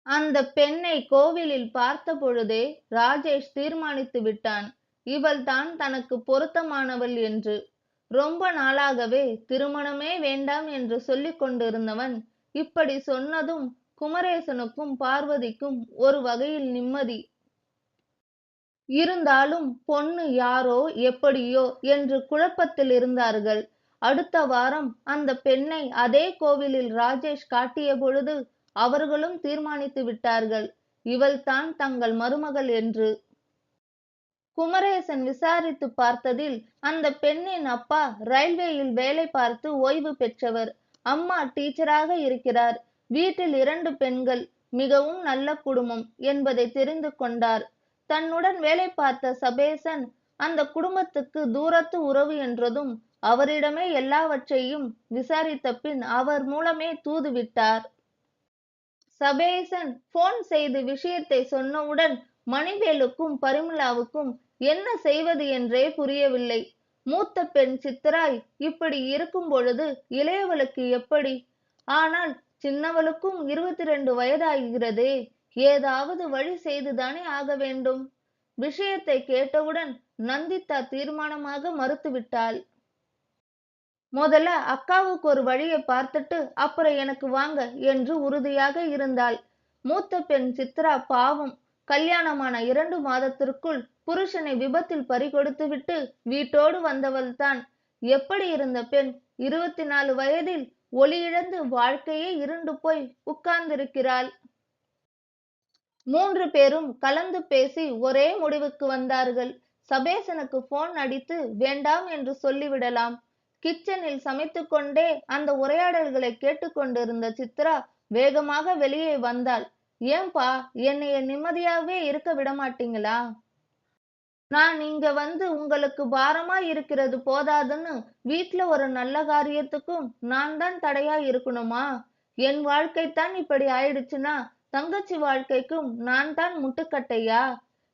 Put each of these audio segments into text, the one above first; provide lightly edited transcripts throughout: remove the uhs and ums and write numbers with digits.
அந்த பெண்ணை கோவிலில் பார்த்த பொழுதே ராஜேஷ் தீர்மானித்து விட்டான், இவள்தான் தனக்கு பொருத்தமானவள் என்று. ரொம்ப நாளாகவே திருமணமே வேண்டாம் என்று சொல்லிக் கொண்டிருந்தவன் இப்படி சொன்னதும் குமரேசனுக்கும் பார்வதிக்கும் ஒரு வகையில் நிம்மதி. இருந்தாலும் பொண்ணு யாரோ எப்படியோ என்று குழப்பத்தில் இருந்தார்கள். அடுத்த வாரம் அந்த பெண்ணை அதே கோவிலில் ராஜேஷ் காட்டிய பொழுது அவர்களும் தீர்மானித்து விட்டார்கள், இவள்தான் தங்கள் மருமகள் என்று. குமரேசன் விசாரித்து பார்த்ததில் அந்த பெண்ணின் அப்பா ரயில்வேயில் வேலை பார்த்து ஓய்வு பெற்றவர், அம்மா டீச்சராக இருக்கிறார். வீட்டில் 2 பெண்கள், மிகவும் நல்ல குடும்பம் என்பதை தெரிந்து கொண்டார். தன்னுடன் வேலை பார்த்த சபேசன் அந்த குடும்பத்துக்கு தூரத்து உறவு என்றதும் அவரிடமே எல்லாவற்றையும் விசாரித்த பின் அவர் மூலமே தூதுவிட்டார். சபேசன் போன் செய்து விஷயத்தை சொன்னவுடன் மணிவேலுக்கும் பரிமளாவுக்கும் என்ன செய்வது என்றே புரியவில்லை. மூத்த பெண் சித்ராய் இப்படி இருக்கும் பொழுது இளையவளுக்கு எப்படி? ஆனால் சின்னவளுக்கும் 22 வயதாகிறதே, ஏதாவது வழி செய்துதானே ஆக வேண்டும். விஷயத்தை கேட்டவுடன் நந்திதா தீர்மானமாக மறுத்துவிட்டாள். முதல்ல அக்காவுக்கு ஒரு வழியை பார்த்துட்டு அப்புறம் எனக்கு வாங்க என்று உறுதியாக இருந்தாள். மூத்த பெண் சித்ரா பாவம், கல்யாணமான 2 மாதத்திற்குள் புருஷனை விபத்தில் பறிகொடுத்துவிட்டு வீட்டோடு வந்தவள்தான். எப்படி இருந்த பெண் 24 வயதில் ஒளியிழந்து வாழ்க்கையே இருண்டு போய் உட்கார்ந்திருக்கிறாள். 3 பேரும் கலந்து பேசி ஒரே முடிவுக்கு வந்தார்கள். சபேசனுக்கு போன் அடித்து வேண்டாம் என்று சொல்லிவிடலாம். கிச்சனில் சமைத்துக் கொண்டே அந்த உரையாடல்களை கேட்டுக்கொண்டிருந்த சித்ரா வேகமாக வெளியே வந்தாள். ஏன்பா, என்னைய நிம்மதியாவே இருக்க விடமாட்டீங்களா? நான் இங்க வந்து உங்களுக்கு பாரமா இருக்கிறது போதாதுன்னு வீட்ல ஒரு நல்ல காரியத்துக்கும் நான் தான் தடையா இருக்கணுமா? என் வாழ்க்கைத்தான் இப்படி ஆயிடுச்சுன்னா தங்கச்சி வாழ்க்கைக்கும் நான் தான் முட்டுக்கட்டையா?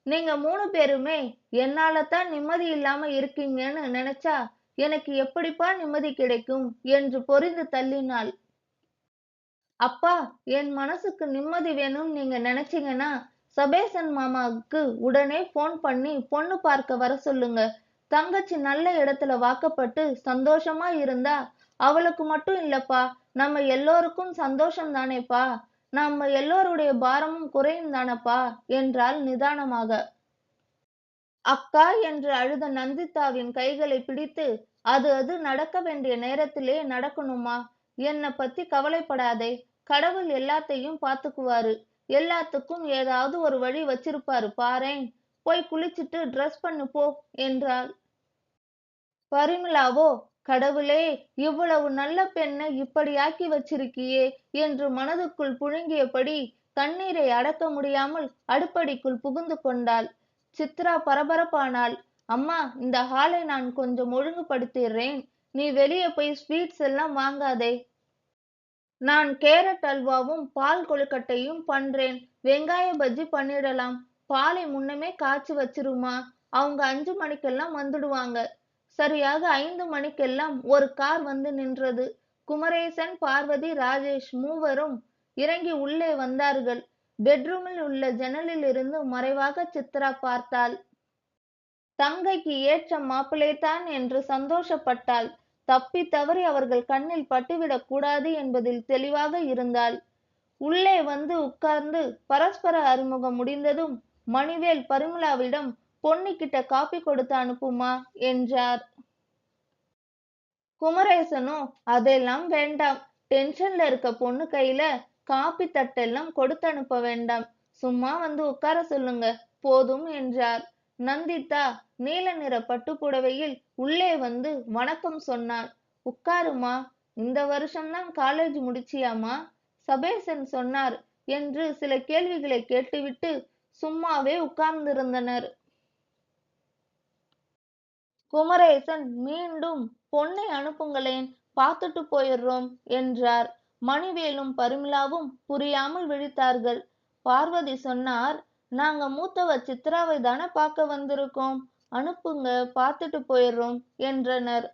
நீங்க 3 பேருமே என்னாலதான் நிம்மதி இல்லாம இருக்கீங்கன்னு நினைச்சா எனக்கு எப்படிப்பா நிம்மதி கிடைக்கும் என்று பொரிந்து தள்ளினாள். அப்பா, என் மனசுக்கு நிம்மதி வேணும்னு நீங்க நினைச்சீங்கன்னா சபேசன் மாமாவுக்கு உடனே போன் பண்ணி பொண்ணு பார்க்க வர சொல்லுங்க. தங்கச்சி நல்ல இடத்துல வாக்கப்பட்டு சந்தோஷமா இருந்தா அவளுக்கு மட்டும் இல்லப்பா, நம்ம எல்லோருக்கும் சந்தோஷம் தானேப்பா. நம்ம எல்லோருடைய பாரமும் குறையும் தானப்பா என்றாள் நிதானமாக. அக்கா என்று அழுத நந்திதாவின் கைகளை பிடித்து, அது அது நடக்க வேண்டிய நேரத்திலே நடக்கணுமா? என்னை பத்தி கவலைப்படாதே, கடவுள் எல்லாத்தையும் பாத்துக்குவாரு. எல்லாத்துக்கும் ஏதாவது ஒரு வழி வச்சிருப்பாரு பாரேன். போய் குளிச்சிட்டு ட்ரெஸ் பண்ணு போ என்றாள். பரிமளாவோ, கடவுளே, இவ்வளவு நல்ல பெண்ணை இப்படியாக்கி வச்சிருக்கியே என்று மனதுக்குள் புழுங்கியபடி கண்ணீரை அடக்க முடியாமல் அடுப்படிக்குள் புகுந்து கொண்டாள். சித்ரா பரபரப்பானாள். அம்மா, இந்த ஹாலை நான் கொஞ்சம் ஒழுங்குபடுத்திடுறேன், நீ வெளியே போய் ஸ்வீட்ஸ் எல்லாம் வாங்காதே. நான் கேரட் அல்வாவும் பால் கொழுக்கட்டையும் பண்றேன், வெங்காய பஜ்ஜி பண்ணிடலாம். பாலை முன்னமே காய்ச்சி வச்சிருமா, அவங்க 5 மணிக்கெல்லாம் வந்துடுவாங்க. சரியாக 5 மணிக்கெல்லாம் ஒரு கார் வந்து நின்றது. குமரேசன், பார்வதி, ராஜேஷ் மூவரும் இறங்கி உள்ளே வந்தார்கள். பெட்ரூமில் உள்ள ஜன்னலில் இருந்து மறைவாக சித்ரா பார்த்தாள். தங்கைக்கு ஏற்ற மாப்பிள்ளைதான் என்று சந்தோஷப்பட்டாள். தப்பி தவறி அவர்கள் கண்ணில் பட்டுவிடக் கூடாது என்பதில் தெளிவாக இருந்தாள். உள்ளே வந்து உட்கார்ந்து பரஸ்பர அறிமுகம் முடிந்ததும் மணிவேல் பரிமளாவிடம் பொன்னிக்கிட்ட காப்பி கொடுத்து அனுப்புமா என்றார். குமரேசனோ, அதெல்லாம் வேண்டாம், டென்ஷன்ல இருக்க பொண்ணு கையில காப்பி தட்டெல்லாம் கொடுத்து அனுப்ப வேண்டாம், சும்மா வந்து உட்கார சொல்லுங்க போதும் என்றார். நந்திதா நீல நிற பட்டுப்புடவையில் உள்ளே வந்து வணக்கம் சொன்னாள். உட்காருமா, இந்த வருஷம்தான் காலேஜ் முடிச்சியாமா? சபேசன் சொன்னார் என்று சில கேள்விகளை கேட்டுவிட்டு சும்மாவே உட்கார்ந்திருந்தனர். குமரேசன் மீண்டும் பொன்னை அனுப்புங்களேன், பார்த்துட்டு போயிடுறோம் என்றார். மணிவேலும் பரிமளாவும் புரியாமல் விழித்தார்கள். பார்வதி சொன்னார், நாங்க மூத்தவ சித்ராவை தானே பார்க்க வந்திருக்கோம், அனுப்புங்க, பார்த்துட்டு போயிடுறோம் என்றனர்.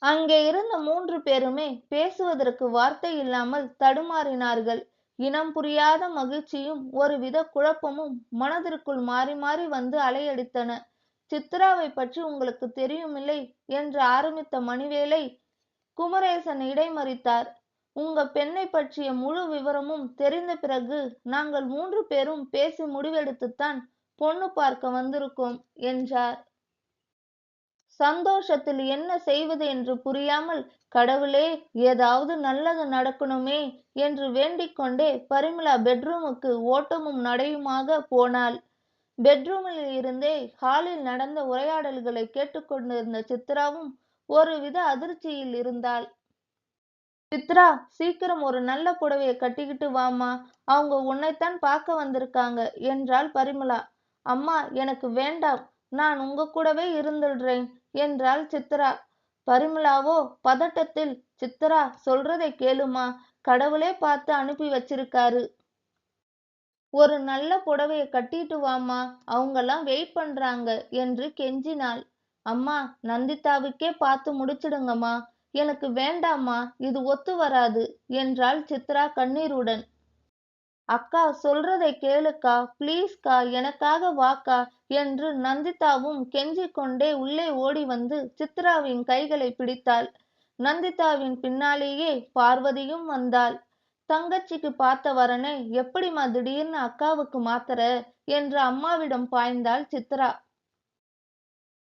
அங்கே இருந்த 3 பேருமே பேசுவதற்கு வார்த்தை இல்லாமல் தடுமாறினார்கள். இனம் புரியாத மகிழ்ச்சியும் ஒருவித குழப்பமும் மனதிற்குள் மாறி மாறி வந்து அலையடித்தன. சித்ராவை பற்றி உங்களுக்கு தெரியுமில்லை என்று ஆரம்பித்த மணிவேலை குமரேசன் இடைமறித்தார். உங்க பெண்ணை பற்றிய முழு விவரமும் தெரிந்த பிறகு நாங்கள் 3 பேரும் பேசி முடிவெடுத்துத்தான் பொண்ணு பார்க்க வந்திருக்கோம் என்றார். சந்தோஷத்தில் என்ன செய்வது என்று புரியாமல், கடவுளே, ஏதாவது நல்லது நடக்கணுமே என்று வேண்டிக் கொண்டே பரிமளா பெட்ரூமுக்கு ஓட்டமும் நடையுமாக போனாள். பெட்ரூமில் இருந்தே ஹாலில் நடந்த உரையாடல்களை கேட்டுக்கொண்டிருந்த சித்ராவும் ஒருவித அதிர்ச்சியில் இருந்தாள். சித்ரா, சீக்கிரம் ஒரு நல்ல புடவைய கட்டிக்கிட்டு வாம்மா, அவங்க உன்னைத்தான் பார்க்க வந்திருக்காங்க என்றாள் பரிமளா. அம்மா, எனக்கு வேண்டாம், நான் உங்க கூடவே இருந்துடுறேன் என்றாள் சித்ரா. பரிமளாவோ பதட்டத்தில், சித்ரா, சொல்றதை கேளுமா, கடவுளே பார்த்து அனுப்பி வச்சிருக்காரு. ஒரு நல்ல புடவைய கட்டிட்டு வாம்மா, அவங்கெல்லாம் வெயிட் பண்றாங்க என்று கெஞ்சினாள். அம்மா, நந்திதாவுக்கே பார்த்து முடிச்சிடுங்கம்மா, எனக்கு வேண்டாம்மா, இது ஒத்து வராது என்றாள் சித்ரா கண்ணீருடன். அக்கா, சொல்றதை கேளுக்கா, ப்ளீஸ்கா, எனக்காக வாக்கா என்று நந்திதாவும் கெஞ்சிக் கொண்டே உள்ளே ஓடி வந்து சித்ராவின் கைகளை பிடித்தாள். நந்திதாவின் பின்னாலேயே பார்வதியும் வந்தாள். தங்கச்சிக்கு பார்த்த வரனை எப்படிம்மா திடீர்னு அக்காவுக்கு மாத்தற என்று அம்மாவிடம் பாய்ந்தாள் சித்ரா.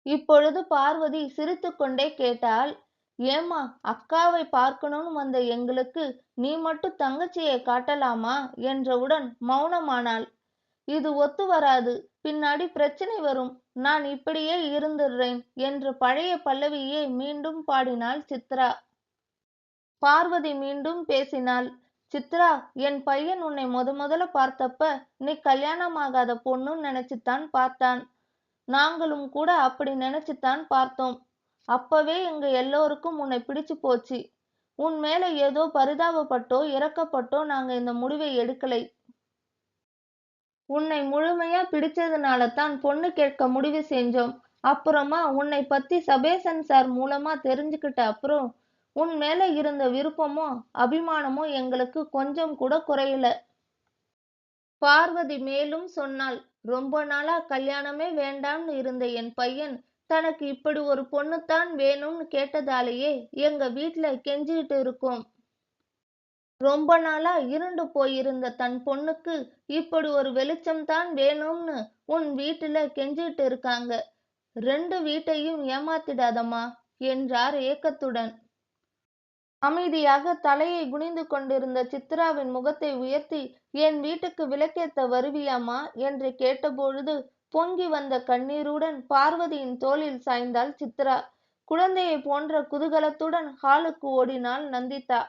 இப்பொழுது பார்வதி சிரித்துக்கொண்டே கேட்டாள், ஏம்மா, அக்காவை பார்க்கணும்னு வந்த எங்களுக்கு நீ மட்டும் தங்கச்சியை காட்டலாமா என்றவுடன் மௌனமானாள். இது ஒத்து வராது, பின்னாடி பிரச்சனை வரும், நான் இப்படியே இருந்துடுறேன் என்று பழைய பல்லவியே மீண்டும் பாடினாள் சித்ரா. பார்வதி மீண்டும் பேசினாள். சித்ரா, என் பையன் உன்னை முதல்ல பார்த்தப்ப நீ கல்யாணமாகாத பொண்ணுன்னு நினைச்சுத்தான் பார்த்தான். நாங்களும் கூட அப்படி நினைச்சுத்தான் பார்த்தோம். அப்பவே எங்க எல்லோருக்கும் உன்னை பிடிச்சு போச்சு. உன் மேல ஏதோ பரிதாபப்பட்டோ இரக்கப்பட்டோ நாங்க இந்த முடிவை எடுக்கலை. உன்னை முழுமையா பிடிச்சதுனால தான் பொண்ணு கேட்க முடிவு செஞ்சோம். அப்புறமா உன்னை பத்தி சபேசன் சார் மூலமா தெரிஞ்சுக்கிட்ட அப்புறம் உன் மேல இருந்த விருப்பமோ அபிமானமோ எங்களுக்கு கொஞ்சம் கூட குறையல. பார்வதி மேலும் சொன்னாள், ரொம்ப நாளா கல்யாணமே வேண்டாம்னு இருந்த என் பையன் தனக்கு இப்படி ஒரு பொண்ணுத்தான் வேணும்னு கேட்டதாலேயே எங்க வீட்ல கெஞ்சிட்டு இருக்கோம். ரொம்ப நாளா இருண்டு போயிருந்த தன் பொண்ணுக்கு இப்படி ஒரு வெளிச்சம்தான் வேணும்னு உன் வீட்டுல கெஞ்சிட்டு இருக்காங்க. 2 வீட்டையும் ஏமாத்திடாதம்மா என்றார் ஏக்கத்துடன். அமைதியாக தலையை குனிந்து கொண்டிருந்த சித்ராவின் முகத்தை உயர்த்தி, என் வீட்டுக்கு விளக்கேத்த வருவியாம்மா என்று கேட்டபொழுது பொங்கி வந்த கண்ணீருடன் பார்வதியின் தோளில் சாய்ந்தாள் சித்ரா. குழந்தையை போன்ற குதூகலத்துடன் ஹாலுக்கு ஓடினாள் நந்திதா.